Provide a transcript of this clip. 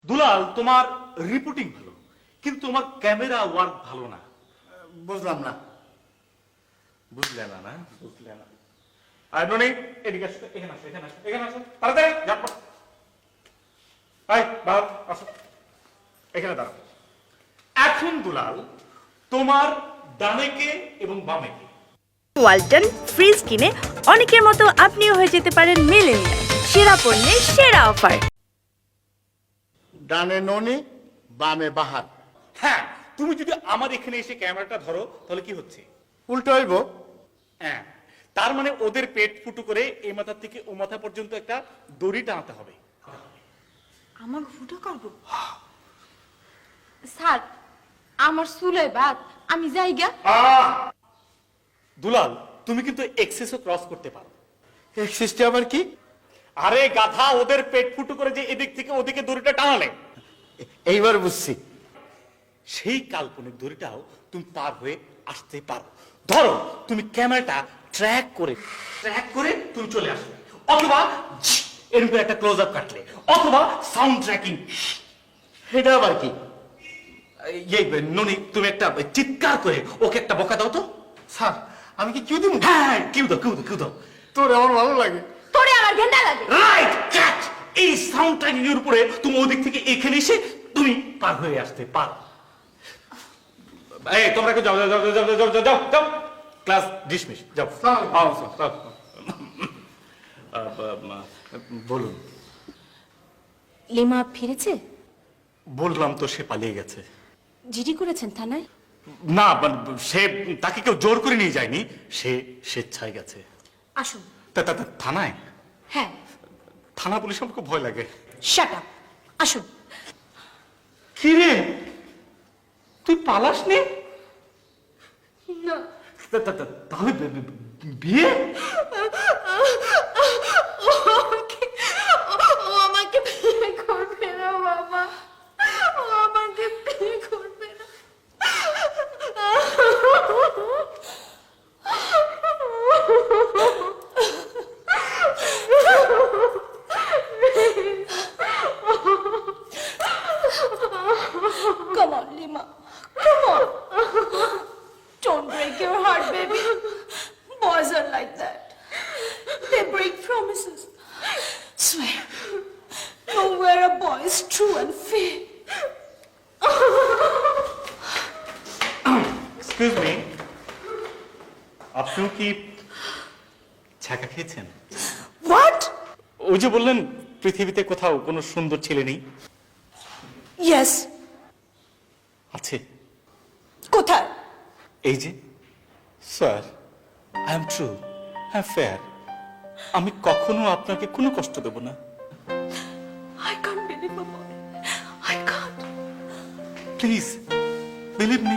দুলাল, তোমার রিপোর্টিং ভালো, কিন্তু তোমার ক্যামেরা ওয়ার্ক ভালো না। বুঝলাম না। বুঝলে না? না বুঝলে না। আর ননি, এদিকে আসো, এখানে আসো, এখানে আসো, এখানে আসো, তাড়াতাড়ি ঝটপট। এই বাবা, আসো, এখানে দাঁড়াও। এখন দুলাল, তোমার ডানে কে এবং বামে কে? ওয়ালটন ফ্রিজ কিনে অনেকের মতো আপনিও হয়ে যেতে পারেন মিলেনিয়াল। সেরা পণ্যের সেরা অফার। ডানে ননি, বামে বাহার। হ্যাঁ, তুমি যদি আমার এখানে এসে ক্যামেরাটা ধরো তাহলে কি হচ্ছে? উল্টো হইব। হ্যাঁ, তার মানে ওদের পেট ফুটো করে এই মাথা থেকে ও মাথা পর্যন্ত একটা দড়ি টানাতে হবে। আমার ফুটো করব স্যার, আমার চুলে বাদ, আমি যাইগা। দুলাল, তুমি কিন্তু এক্সেসও ক্রস করতে পারো। এক্সিস্টে আবার কি? আরে গাধা, ওদের পেট ফুটো করে যে এদিক থেকে ওদিকে দড়িটা টানালে, এইবার বুঝছি। সেই কাল্পনিক দড়িটাও তুমি পার হয়ে আসতে পারো। ধরো, তুমি ক্যামেরাটা ট্র্যাক করে তুমি চলে আসবে, অথবা এরকম করে একটা ক্লোজ আপ কাটলে, অথবা সাউন্ড ট্র্যাকিং। এটা আবার কি? ননি, তুমি একটা চিৎকার করে ওকে একটা বকা দাও তো। স্যার, আমি কি কিউ দিব? হ্যাঁ, কিউ দাও, কিউ দাও, কিউ দাও। তোর আমার ভালো লাগে। তোরে আমার ঘেন্না লাগে। Right, catch. এই সাউন্ড ট্র্যাকিং এর উপরে তুমি ওদিক থেকে এখানে এসে তুমি পার হয়ে আসতে পারো। এই তোমরা যাও যাও যাও যাও যাও যাও যাও যাও, ক্লাস ডিসমিস, যাও। বলুন। লিমা ফিরেছে? বললাম তো, সে পালিয়ে গেছে। জিডি করেছেন থানায়? না, সে, তাকে কেউ জোর করে নিয়ে যায়নি, সে স্বেচ্ছায় গেছে। আসুন। থানায়? হ্যাঁ। থানা পুলিশ আমার খুব ভয় লাগে। শাট আপ, আসুন। কি রে, তুই পালাস নি? না। তাহলে বিয়ে? ও আমাকে বিয়ে করবে না বাবা, ও আমাকে বিয়ে করবে না। Come on, Lima. Come on. Don't break your heart, baby. Boys are like that. They break promises. Swear. Nowhere a boy is true and fair. Excuse me, আপনিও কি ছ্যাঁকা খেয়েছেন? What? ওই যে বললেন পৃথিবীতে কোথাও কোনো সুন্দর ছেলে নেই। Yes. আছে। কোথায়? এই যে, sir, I am true, I am fair. আমি কখনো আপনাকে কোনো কষ্ট দেব না। I can't believe a boy. I can't. Please believe me.